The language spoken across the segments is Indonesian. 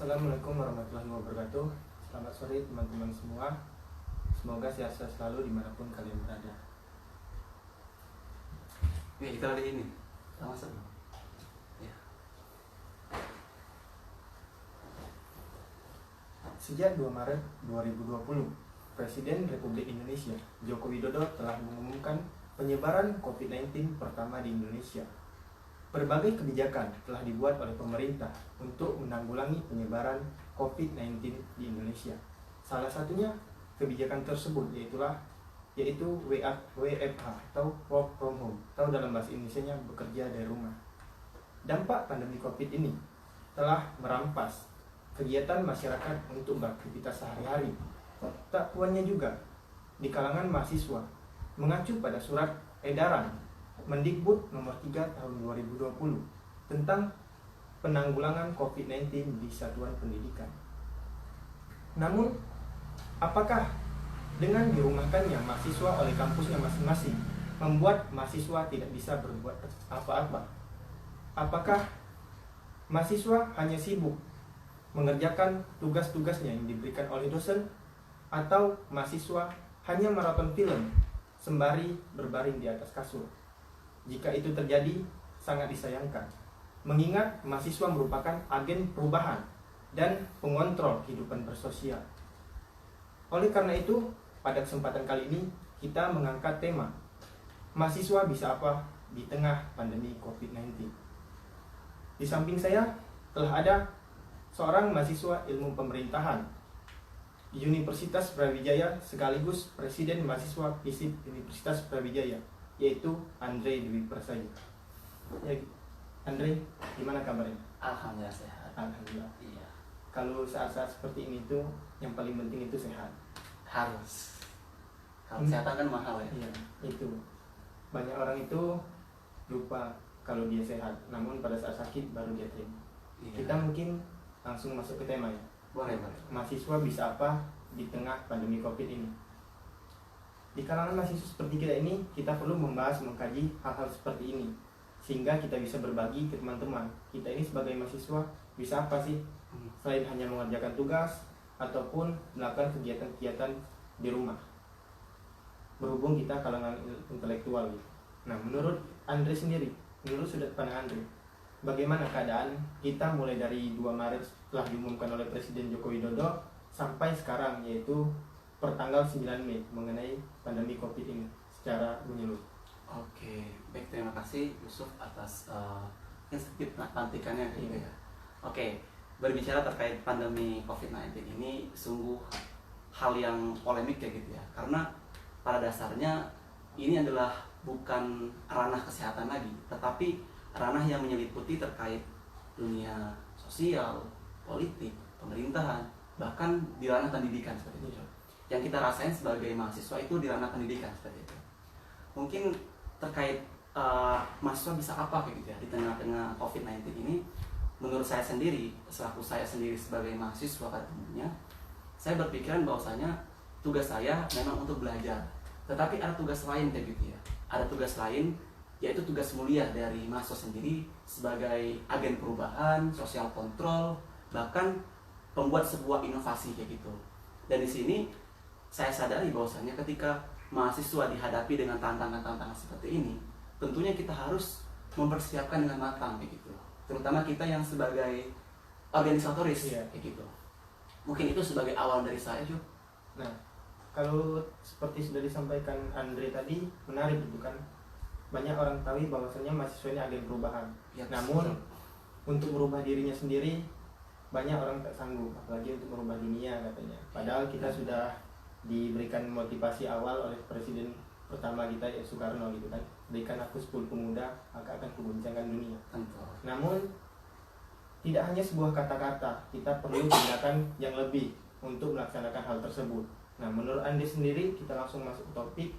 Assalamualaikum warahmatullahi wabarakatuh. Selamat sore teman-teman semua. Semoga sehat-sehat selalu dimanapun kalian berada. Kita hari ini sama-sama. Ya. Sejak 2 Maret 2020, Presiden Republik Indonesia Joko Widodo telah mengumumkan penyebaran COVID-19 pertama di Indonesia. Berbagai kebijakan telah dibuat oleh pemerintah untuk menanggulangi penyebaran COVID-19 di Indonesia. Salah satunya kebijakan tersebut yaitu WFH atau Work from Home, atau dalam bahasa Indonesianya bekerja dari rumah. Dampak pandemi COVID ini telah merampas kegiatan masyarakat untuk beraktivitas sehari-hari. Tak puannya juga di kalangan mahasiswa mengacu pada surat edaran Mendikbud nomor 3 tahun 2020 tentang penanggulangan COVID-19 di satuan pendidikan. Namun, apakah dengan dirumahkannya mahasiswa oleh kampusnya masing-masing membuat mahasiswa tidak bisa berbuat apa-apa? Apakah mahasiswa hanya sibuk mengerjakan tugas-tugasnya yang diberikan oleh dosen, atau mahasiswa hanya maraton film sembari berbaring di atas kasur? Jika itu terjadi, sangat disayangkan, mengingat mahasiswa merupakan agen perubahan dan pengontrol kehidupan bersosial. Oleh karena itu, pada kesempatan kali ini kita mengangkat tema mahasiswa bisa apa di tengah pandemi COVID-19. Di samping saya telah ada seorang mahasiswa ilmu pemerintahan di Universitas Brawijaya sekaligus Presiden Mahasiswa FISIP Universitas Brawijaya, yaitu Andre Dwi Prasaja. Ya, Andre, gimana kabarnya? Alhamdulillah sehat. Alhamdulillah. Iya. Kalau saat-saat seperti ini tuh yang paling penting itu sehat. Harus. Kalau kesehatan kan mahal ya. Iya, itu. Banyak orang itu lupa kalau dia sehat, namun pada saat sakit baru dia terima. Iya. Kita mungkin langsung masuk ke tema ya. Boleh. Mahasiswa bisa apa di tengah pandemi COVID ini? Di kalangan mahasiswa seperti kita ini, kita perlu mengkaji hal-hal seperti ini, sehingga kita bisa berbagi ke teman-teman. Kita ini sebagai mahasiswa bisa apa sih? Selain hanya mengerjakan tugas, ataupun melakukan kegiatan-kegiatan di rumah. Berhubung kita kalangan intelektual gitu. Nah, menurut Andre sendiri, menurut sudut pandang Andre, bagaimana keadaan kita mulai dari 2 Maret setelah diumumkan oleh Presiden Joko Widodo sampai sekarang, yaitu pertanggal 9 Mei mengenai pandemi COVID ini secara menyeluruh. Oke, baik, terima kasih Yusuf atas sedikit nantikannya gitu ya. Oke, berbicara terkait pandemi COVID-19 ini sungguh hal yang polemik ya gitu ya. Karena pada dasarnya ini adalah bukan ranah kesehatan lagi, tetapi ranah yang menyeliputi terkait dunia sosial, politik, pemerintahan, bahkan di ranah pendidikan seperti itu. Yang kita rasain sebagai mahasiswa itu di ranah pendidikan seperti itu. Mungkin terkait mahasiswa bisa apa gitu ya di tengah-tengah COVID-19 ini. Menurut saya sendiri, selaku saya sendiri sebagai mahasiswa pada umumnya, saya berpikiran bahwasanya tugas saya memang untuk belajar, tetapi ada tugas lain kayak gitu ya. Ada tugas lain, yaitu tugas mulia dari mahasiswa sendiri sebagai agen perubahan, sosial kontrol, bahkan pembuat sebuah inovasi kayak gitu. Dan di sini saya sadari bahwasanya ketika mahasiswa dihadapi dengan tantangan-tantangan seperti ini, tentunya kita harus mempersiapkan dengan matang kayak gitu. Terutama kita yang sebagai organisatoris kayak gitu. Mungkin itu sebagai awal dari saya, Ju. Nah, kalau seperti sudah disampaikan Andre tadi, menarik itu kan. Banyak orang tahu bahwasanya mahasiswa ini agen perubahan. Ya, namun untuk merubah dirinya sendiri banyak orang tak sanggup, apalagi untuk merubah dunia katanya. Padahal kita sudah diberikan motivasi awal oleh Presiden pertama kita, ya Soekarno gitu kan. Berikan aku 10 pemuda, maka akan kuguncangkan dunia. Namun tidak hanya sebuah kata-kata, kita perlu tindakan yang lebih untuk melaksanakan hal tersebut. Nah, menurut Anda sendiri, kita langsung masuk ke topik.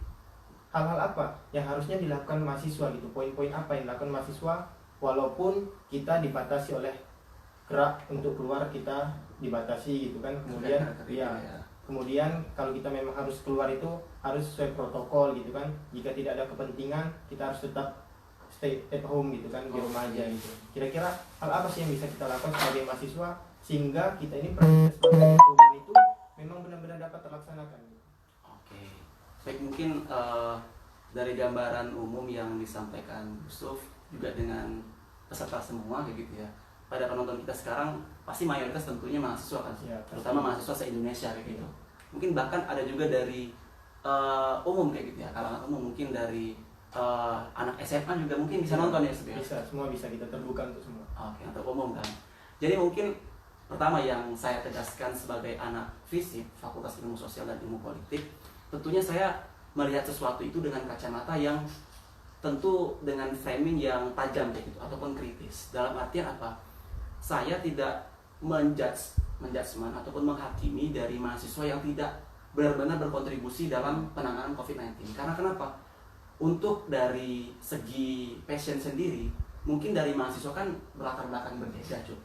Hal-hal apa yang harusnya dilakukan mahasiswa gitu? Poin-poin apa yang dilakukan mahasiswa walaupun kita dibatasi oleh gerak untuk keluar, kita dibatasi gitu kan. Kemudian kemudian kalau kita memang harus keluar itu harus sesuai protokol gitu kan. Jika tidak ada kepentingan, kita harus tetap stay at home gitu kan, di rumah aja gitu. Kira-kira hal apa sih yang bisa kita lakukan sebagai mahasiswa sehingga kita ini proses perubahan itu memang benar-benar dapat terlaksanakan gitu. Oke, baik, mungkin dari gambaran umum yang disampaikan Yusuf juga dengan peserta semua kayak gitu ya. Pada penonton kita sekarang pasti mayoritas tentunya mahasiswa kan, Ya, terutama mahasiswa se-Indonesia kayak gitu. Mungkin bahkan ada juga dari umum kayak gitu ya, kalangan umum, mungkin dari anak SMA juga mungkin bisa nonton ya sebenarnya. Bisa, semua bisa kita terbuka untuk semua. Oke, untuk umum kan. Jadi mungkin pertama yang saya tegaskan sebagai anak FISIP, Fakultas Ilmu Sosial dan Ilmu Politik, tentunya saya melihat sesuatu itu dengan kacamata yang tentu dengan framing yang tajam kayak gitu ataupun kritis. Dalam artian apa? Saya tidak menjudgment ataupun menghakimi dari mahasiswa yang tidak benar-benar berkontribusi dalam penanganan COVID-19. Karena kenapa? Untuk dari segi passion sendiri, mungkin dari mahasiswa kan berlatar belakang berbeda, Cuk.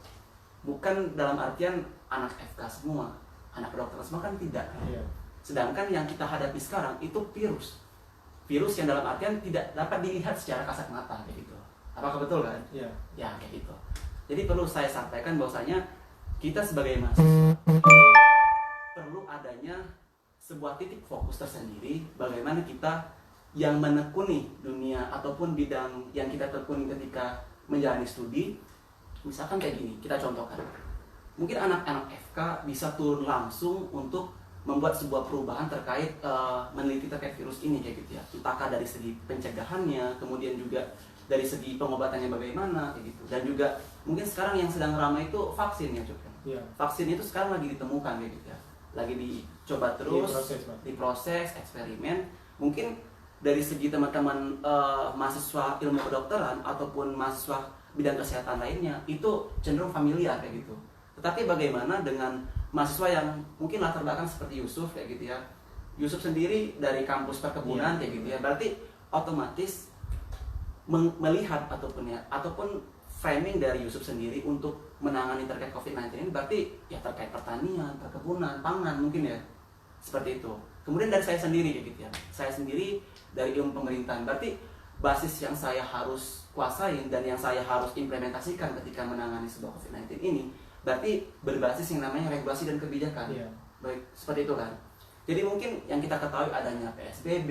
Bukan dalam artian anak FK semua, anak dokter semua kan tidak. Iya. Sedangkan yang kita hadapi sekarang itu virus yang dalam artian tidak dapat dilihat secara kasat mata kayak gitu. Apakah betul kan? Iya. Ya kayak gitu. Jadi perlu saya sampaikan bahwasanya kita sebagai mahasiswa perlu adanya sebuah titik fokus tersendiri bagaimana kita yang menekuni dunia ataupun bidang yang kita tekuni ketika menjalani studi. Misalkan kayak gini, kita contohkan. Mungkin anak-anak FK bisa turun langsung untuk membuat sebuah perubahan terkait meneliti terkait virus ini kayak gitu ya. Entahkah dari segi pencegahannya, kemudian juga dari segi pengobatannya bagaimana kayak gitu. Dan juga mungkin sekarang yang sedang ramai itu vaksin ya, Cuk. Iya. Vaksin itu sekarang lagi ditemukan kayak gitu ya. Lagi dicoba terus, diproses, eksperimen. Mungkin dari segi teman-teman mahasiswa ilmu kedokteran ataupun mahasiswa bidang kesehatan lainnya itu cenderung familiar kayak gitu. Tetapi bagaimana dengan mahasiswa yang mungkin latar belakang seperti Yusuf kayak gitu ya. Yusuf sendiri dari kampus perkebunan kayak gitu ya. Berarti otomatis melihat ataupun framing dari Yusuf sendiri untuk menangani terkait COVID-19 ini berarti ya terkait pertanian, perkebunan, pangan mungkin ya. Seperti itu. Kemudian dari saya sendiri kayak gitu ya. Saya sendiri dari ilmu pemerintahan. Berarti basis yang saya harus kuasain dan yang saya harus implementasikan ketika menangani sebuah COVID-19 ini berarti berbasis yang namanya regulasi dan kebijakan. Iya. Baik, seperti itu kan. Jadi mungkin yang kita ketahui adanya PSBB,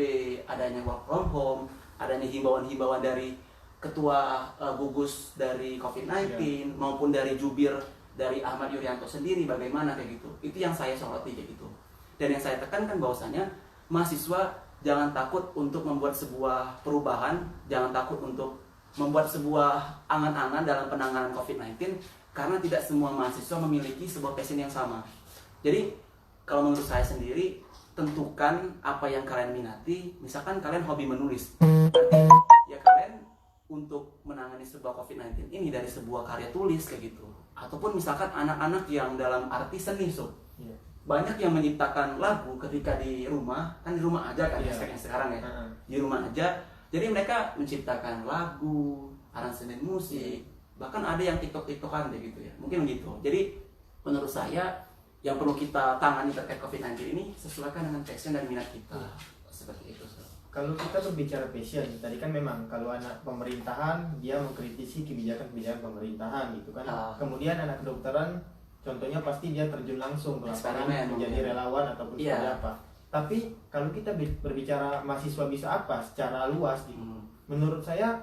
adanya work from home, adanya himbauan-himbauan dari ketua gugus dari COVID-19 maupun dari jubir dari Ahmad Yuryanto sendiri bagaimana kayak gitu. Itu yang saya soroti kayak gitu. Dan yang saya tekankan bahwasanya mahasiswa jangan takut untuk membuat sebuah perubahan, jangan takut untuk membuat sebuah angan-angan dalam penanganan COVID-19 karena tidak semua mahasiswa memiliki sebuah passion yang sama. Jadi kalau menurut saya sendiri, tentukan apa yang kalian minati. Misalkan kalian hobi menulis, berarti ya kalian untuk menangani sebuah COVID-19 ini dari sebuah karya tulis kayak gitu. Ataupun misalkan anak-anak yang dalam arti seni, Iya. banyak yang menciptakan lagu ketika di rumah, kan di rumah aja kan sekarang ya, di rumah aja. Jadi mereka menciptakan lagu, aransemen musik, bahkan ada yang tiktokan kayak gitu ya, mungkin begitu. Jadi menurut saya yang perlu kita tangani terkait COVID-19 ini sesuaikan dengan passion dan minat kita. Seperti itu. Kalau kita berbicara passion, tadi kan memang kalau anak pemerintahan dia mengkritisi kebijakan-kebijakan pemerintahan gitu kan. Kemudian anak kedokteran contohnya pasti dia terjun langsung ke lapangan menjadi relawan ataupun seperti apa. Tapi kalau kita berbicara mahasiswa bisa apa secara luas gitu. Menurut saya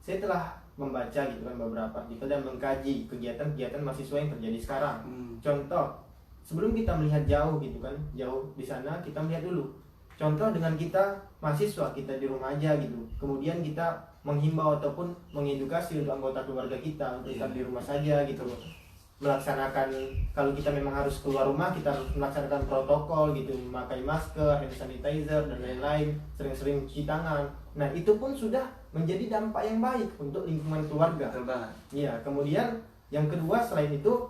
telah membaca gitu kan beberapa artikel dan mengkaji kegiatan-kegiatan mahasiswa yang terjadi sekarang. Contoh, sebelum kita melihat jauh gitu kan, jauh di sana kita melihat dulu. Contoh dengan kita mahasiswa, kita di rumah aja gitu. Kemudian kita menghimbau ataupun mengedukasi untuk anggota keluarga kita untuk tetap di rumah saja gitu. Melaksanakan, kalau kita memang harus keluar rumah, kita harus melaksanakan protokol gitu, memakai masker, hand sanitizer dan lain-lain, sering-sering cuci tangan. Nah itu pun sudah menjadi dampak yang baik untuk lingkungan keluarga. Iya. Kemudian yang kedua selain itu,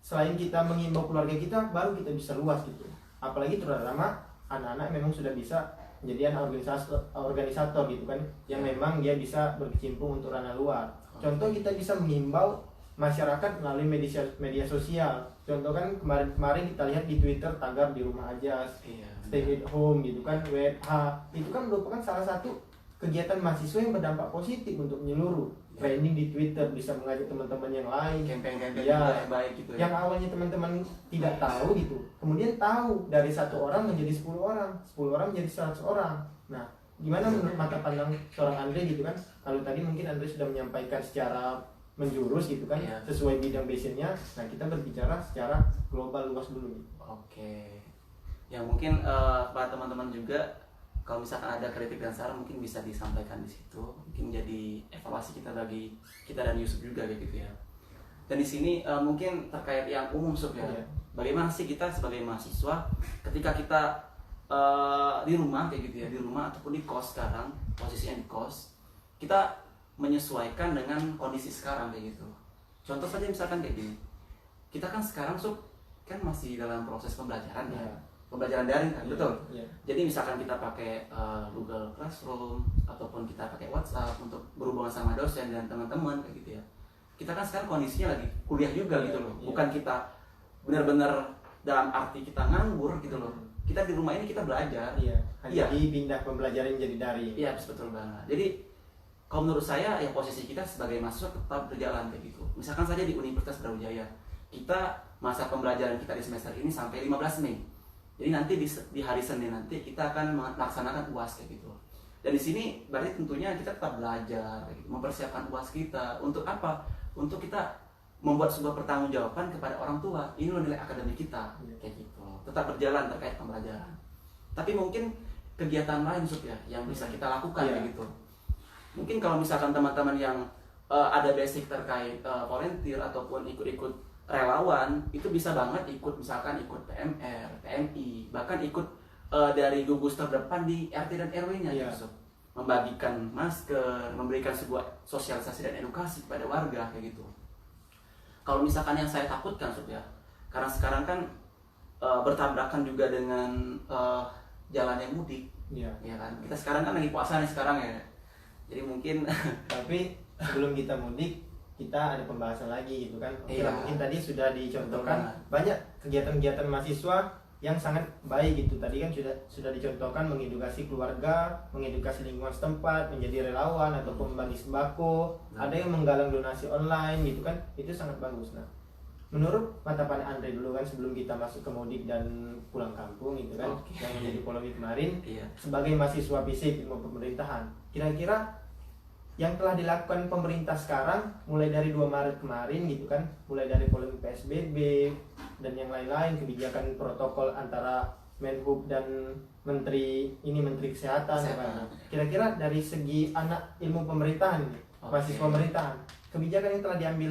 selain kita menghimbau keluarga kita, baru kita bisa luas gitu. Apalagi terutama anak-anak memang sudah bisa menjadi organisator gitu kan, yang memang dia bisa berkecimpung untuk ranah luar. Contoh kita bisa menghimbau masyarakat melalui media sosial. Contoh kan kemarin kita lihat di Twitter tagar di rumah aja, stay at home gitu kan, WFH. Itu kan merupakan salah satu kegiatan mahasiswa yang berdampak positif untuk menyeluruh. Trending di Twitter, bisa mengajak teman-teman yang lain, campaign-campaign ya, juga yang baik gitu ya. yang awalnya teman-teman tidak tahu gitu, kemudian tahu, dari 1 orang menjadi 10 orang, 10 orang menjadi 100 orang. Nah, gimana menurut mata pandang seorang Andre gitu kan? Kalau tadi mungkin Andre sudah menyampaikan secara menjurus gitu kan, Iya. sesuai bidang passionnya. Nah, kita berbicara secara global luas dulu nih. Oke. Ya mungkin para teman-teman juga kalau misalkan ada kritik dan saran mungkin bisa disampaikan di situ. Mungkin jadi evaluasi kita bagi kita dan Yusuf juga kayak gitu ya. Dan di sini mungkin terkait yang umum Sob ya. Iya. Bagaimana sih kita sebagai mahasiswa ketika kita di rumah kayak gitu ya, di rumah ataupun di kos sekarang, posisinya di kos, kita menyesuaikan dengan kondisi sekarang kayak gitu. Contoh saja misalkan kayak gini. Kita kan sekarang Sob kan masih dalam proses pembelajaran ya. Iya. Pembelajaran daring kan, betul. Iya. Jadi misalkan kita pakai Google Classroom ataupun kita pakai WhatsApp untuk berhubungan sama dosen dan teman-teman kayak gitu ya. Kita kan sekarang kondisinya lagi kuliah juga gitu loh. Iya. Bukan kita benar-benar dalam arti kita nganggur gitu loh. Kita di rumah ini kita belajar. Iya. Iya. Jadi pindah pembelajaran jadi daring. Iya, betul banget. Jadi kalau menurut saya ya posisi kita sebagai mahasiswa tetap berjalan kayak gitu. Misalkan saja di Universitas Brawijaya, kita masa pembelajaran kita di semester ini sampai 15 Mei. Jadi nanti di hari Senin nanti kita akan melaksanakan UAS kayak gitu. Dan di sini berarti tentunya kita tetap belajar, kayak gitu, mempersiapkan UAS kita untuk apa? Untuk kita membuat sebuah pertanggungjawaban kepada orang tua. Ini loh nilai akademik kita, kayak gitu. Tetap berjalan terkait pembelajaran. Tapi mungkin kegiatan lain Sob ya yang bisa kita lakukan kayak gitu. Mungkin kalau misalkan teman-teman yang ada basic terkait volunteer ataupun ikut-ikut relawan, itu bisa banget ikut, misalkan ikut PMR, PMI, bahkan ikut dari gugus terdepan di RT dan RW-nya gitu. Membagikan masker, memberikan sebuah sosialisasi dan edukasi kepada warga kayak gitu. Kalau misalkan yang saya takutkan Sob ya, karena sekarang kan bertabrakan juga dengan jalannya mudik. Iya. Ya kan? Kita sekarang kan lagi puasa nih sekarang ya. Jadi mungkin Tapi sebelum kita mudik, kita ada pembahasan lagi gitu kan. Oke lah, Iya. mungkin tadi sudah dicontohkan Betul. banyak kegiatan-kegiatan mahasiswa yang sangat baik gitu. Tadi kan sudah dicontohkan mengedukasi keluarga, mengedukasi lingkungan setempat, menjadi relawan ataupun membagi sembako, ada yang menggalang donasi online gitu kan. Itu sangat bagus. Nah, menurut mata pandang Andre dulu kan, sebelum kita masuk ke mudik dan pulang kampung gitu kan, yang menjadi polemik kemarin, iya. sebagai mahasiswa FISIP ilmu pemerintahan, kira-kira yang telah dilakukan pemerintah sekarang mulai dari 2 Maret kemarin gitu kan, mulai dari polemik PSBB dan yang lain-lain, kebijakan protokol antara Menhub dan Menteri Kesehatan ya kan. Kira-kira dari segi anak ilmu pemerintahan nih, mahasiswa pemerintahan, kebijakan yang telah diambil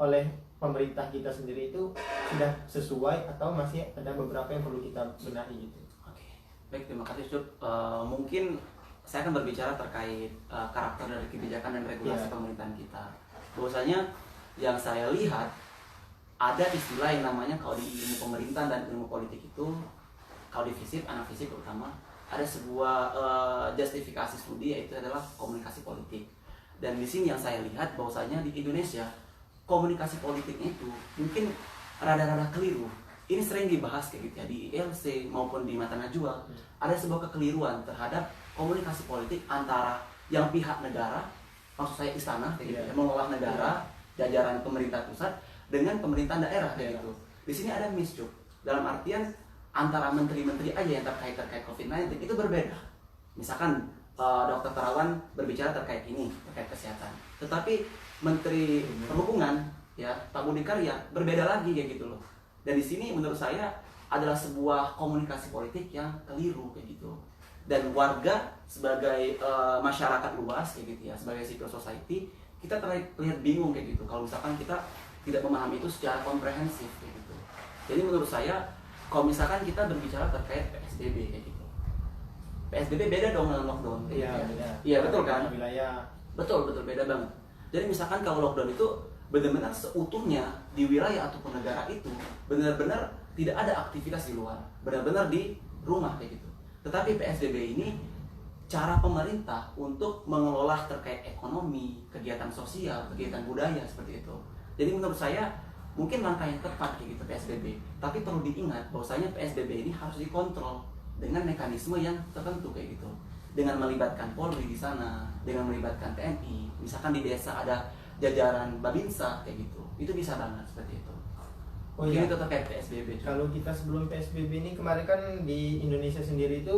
oleh pemerintah kita sendiri itu sudah sesuai atau masih ada beberapa yang perlu kita benahi gitu. Oke. Baik, terima kasih Sob. Mungkin saya akan berbicara terkait karakter dari kebijakan dan regulasi pemerintahan kita. Bahwasanya yang saya lihat ada istilah yang namanya kalau di ilmu pemerintahan dan ilmu politik itu, kalau di FISIP, anak FISIP terutama, ada sebuah justifikasi studi, yaitu adalah komunikasi politik. Dan di sini yang saya lihat bahwasanya di Indonesia komunikasi politiknya itu mungkin rada-rada keliru. Ini sering dibahas kayak gitu ya di ILC maupun di Mata Najwa. Ada sebuah kekeliruan terhadap komunikasi politik antara yang pihak negara, maksud saya istana kayak gitu ya, mengolah negara, jajaran pemerintah pusat dengan pemerintahan daerah kayak gitu. Di sini ada miscuk. Dalam artian antara menteri-menteri aja yang terkait COVID-19 itu berbeda. Misalkan Dokter Terawan berbicara terkait ini, terkait kesehatan. Tetapi Menteri Perhubungan ya, Pak Budi Karya berbeda lagi kayak gitu loh. Dan di sini menurut saya adalah sebuah komunikasi politik yang keliru kayak gitu. Dan warga sebagai masyarakat luas kayak gitu ya, sebagai civil society, kita terlihat bingung kayak gitu kalau misalkan kita tidak memahami itu secara komprehensif kayak gitu. Jadi menurut saya kalau misalkan kita berbicara terkait PSBB kayak gitu, PSBB beda dong dengan lockdown. Iya, beda. Iya, betul kan? Wilayah. Betul beda banget. Jadi misalkan kalau lockdown itu benar-benar seutuhnya di wilayah ataupun negara itu benar-benar tidak ada aktivitas di luar, benar-benar di rumah kayak gitu. Tetapi PSBB ini cara pemerintah untuk mengelola terkait ekonomi, kegiatan sosial, kegiatan budaya seperti itu. Jadi menurut saya mungkin langkah yang tepat kayak gitu PSBB. Tapi perlu diingat bahwasanya PSBB ini harus dikontrol dengan mekanisme yang tertentu kayak gitu. dengan melibatkan Polri di sana, dengan melibatkan TNI, misalkan di desa ada jajaran Babinsa kayak gitu, itu bisa banget seperti itu. Oh iya, Ini itu terkait PSBB. kalau kita sebelum PSBB ini kemarin kan di Indonesia sendiri itu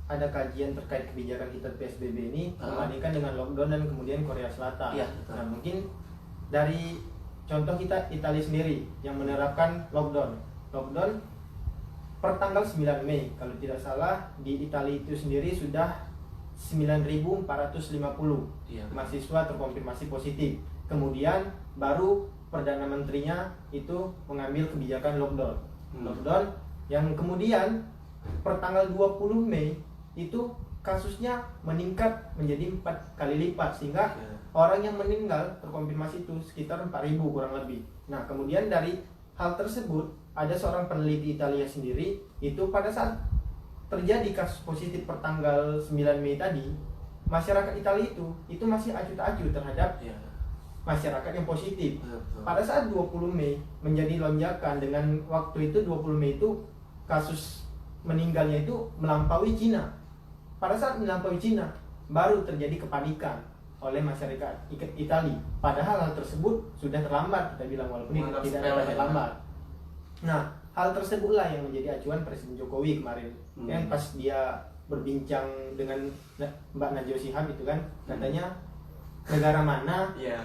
ada kajian terkait kebijakan kita PSBB ini membandingkan dengan lockdown dan kemudian Korea Selatan. Iya, betul. Nah mungkin dari contoh kita Italia sendiri yang menerapkan lockdown per tanggal 9 Mei kalau tidak salah di Italia itu sendiri sudah 9.450 Iya, mahasiswa terkonfirmasi positif. Kemudian baru Perdana Menterinya itu mengambil kebijakan lockdown. Lockdown yang kemudian per tanggal 20 Mei itu kasusnya meningkat menjadi 4 kali lipat sehingga Iya. orang yang meninggal terkonfirmasi itu sekitar 4.000 kurang lebih. Nah, kemudian dari hal tersebut ada seorang peneliti Italia sendiri itu pada saat terjadi kasus positif per tanggal 9 Mei tadi, masyarakat Italia itu masih acuh tak acuh terhadap Iya. masyarakat yang positif. Betul. Pada saat 20 Mei menjadi lonjakan dengan waktu itu 20 Mei itu kasus meninggalnya itu melampaui Cina. Pada saat melampaui Cina baru terjadi kepanikan oleh masyarakat Italia. Padahal hal tersebut sudah terlambat kita bilang walaupun Menganggap tidak sepele, terlambat. Nah, hal tersebutlah yang menjadi acuan Presiden Jokowi kemarin. Kan pas dia berbincang dengan Mbak Najwa Shihab itu kan katanya negara mana Iya.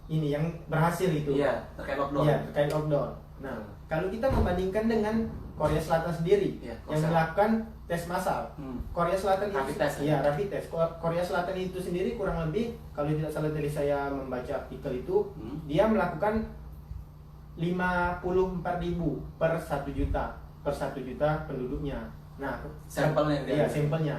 yang berhasil itu. Iya, terkait lockdown. Iya, terkait lockdown. Nah, kalau kita membandingkan dengan Korea Selatan sendiri Iya, yang melakukan tes massal. Korea Selatan Rapid itu test, ya rapid test. Korea Selatan itu sendiri kurang lebih kalau tidak salah dari saya membaca artikel itu dia melakukan 54.000 per 1 juta penduduknya. Nah, Sampelnya dia. iya, sampelnya.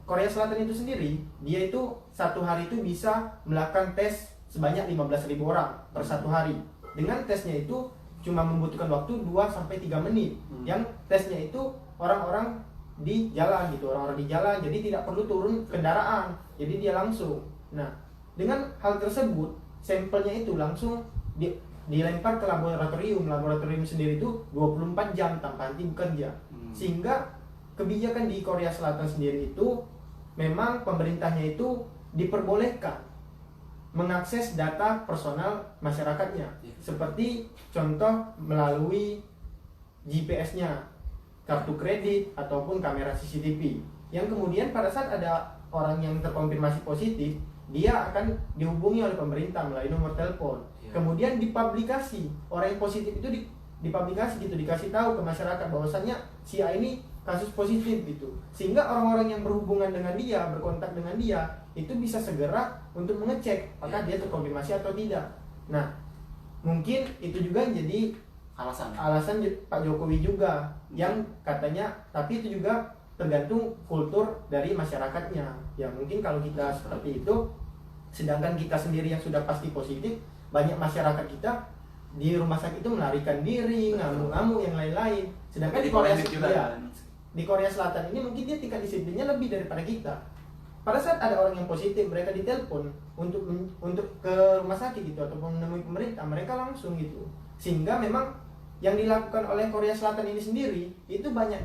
Korea Selatan itu sendiri dia itu satu hari itu bisa melakukan tes sebanyak 15.000 orang per satu hari. Dengan tesnya itu cuma membutuhkan waktu 2-3 menit. Yang tesnya itu orang-orang di jalan gitu, orang-orang di jalan, jadi tidak perlu turun kendaraan, jadi dia langsung. Nah, dengan hal tersebut, sampelnya itu langsung dilempar ke laboratorium. Laboratorium sendiri itu 24 jam tanpa henti bekerja. Sehingga kebijakan di Korea Selatan sendiri itu memang pemerintahnya itu diperbolehkan mengakses data personal masyarakatnya, seperti contoh melalui GPS-nya, kartu kredit ataupun kamera CCTV. Yang kemudian pada saat ada orang yang terkonfirmasi positif, dia akan dihubungi oleh pemerintah melalui nomor telepon. Kemudian dipublikasi, orang yang positif itu dipublikasi gitu, dikasih tahu ke masyarakat bahwasannya si A ini kasus positif gitu, sehingga orang-orang yang berhubungan dengan dia, berkontak dengan dia itu bisa segera untuk mengecek apakah dia terkonfirmasi atau tidak. Nah, mungkin itu juga jadi alasan Pak Jokowi juga yang katanya, tapi itu juga tergantung kultur dari masyarakatnya. Ya mungkin kalau kita seperti itu, sedangkan kita sendiri yang sudah pasti positif, banyak masyarakat kita di rumah sakit itu melarikan diri, ngamuk-ngamuk yang lain-lain. Sedangkan di Korea Selatan ini mungkin dia tingkat disiplinnya lebih daripada kita. Pada saat ada orang yang positif, mereka ditelepon untuk ke rumah sakit gitu ataupun menemui pemerintah, mereka langsung gitu. Sehingga memang yang dilakukan oleh Korea Selatan ini sendiri itu banyak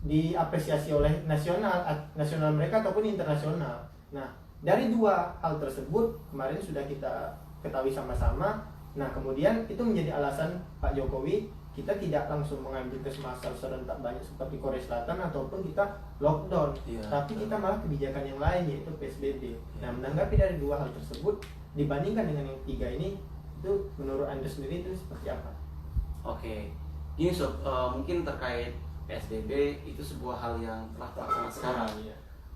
diapresiasi oleh nasional mereka ataupun internasional. Nah, dari dua hal tersebut kemarin sudah kita ketahui sama-sama. Nah, kemudian itu menjadi alasan Pak Jokowi kita tidak langsung mengambil tes massal serentak banyak seperti Korea Selatan ataupun kita lockdown, tapi kita malah kebijakan yang lain yaitu PSBB. Nah, menanggapi dari dua hal tersebut dibandingkan dengan yang tiga ini, itu menurut Anda sendiri itu seperti apa? Oke, gini Sob, mungkin terkait PSBB itu sebuah hal yang telah terlaksana sekarang.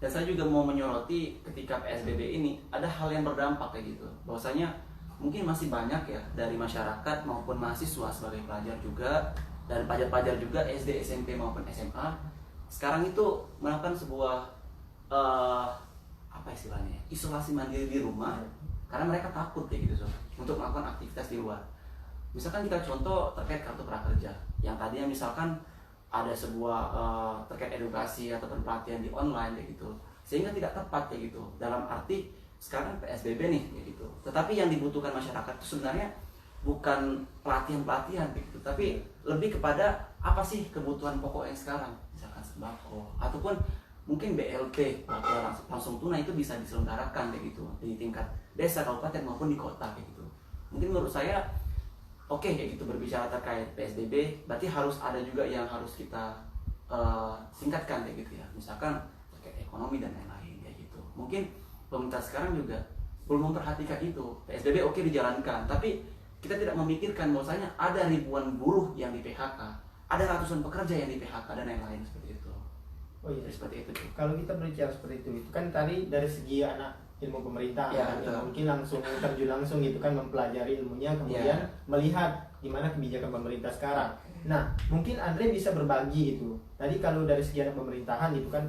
Dan saya juga mau menyoroti ketika PSBB ini ada hal yang berdampak kayak gitu, bahwasanya mungkin masih banyak ya dari masyarakat maupun mahasiswa sebagai pelajar juga dan pelajar-pelajar juga SD, SMP maupun SMA sekarang itu melakukan sebuah apa istilahnya, isolasi mandiri di rumah karena mereka takut kayak gitu untuk melakukan aktivitas di luar. Misalkan kita contoh terkait kartu prakerja yang tadinya misalkan ada sebuah terkait edukasi atau pelatihan di online kayak gitu, sehingga tidak tepat kayak gitu dalam arti sekarang PSBB nih gitu. Tetapi yang dibutuhkan masyarakat itu sebenarnya bukan pelatihan gitu, tapi lebih kepada apa sih kebutuhan pokok yang sekarang, misalkan sembako ataupun mungkin BLT langsung tunai itu bisa diselenggarakan kayak gitu di tingkat desa, kabupaten maupun di kota kayak gitu. Mungkin menurut saya oke kayak gitu. Berbicara terkait PSBB berarti harus ada juga yang harus kita singkatkan kayak gitu ya, misalkan terkait ekonomi dan lain-lain kayak gitu. Mungkin pemerintah sekarang juga belum memperhatikan itu. PSBB oke dijalankan, tapi kita tidak memikirkan bahwasanya ada ribuan buruh yang di PHK, ada ratusan pekerja yang di PHK dan lain-lain seperti itu. Oh iya, Seperti itu. kalau kita berbicara seperti itu kan tadi dari segi anak ilmu pemerintahan Ya, kan, betul. yang mungkin langsung terjun langsung gitu kan, mempelajari ilmunya, kemudian Ya. melihat gimana kebijakan pemerintah sekarang. Nah, mungkin Andre bisa berbagi itu. Tadi kalau dari segi anak pemerintahan itu kan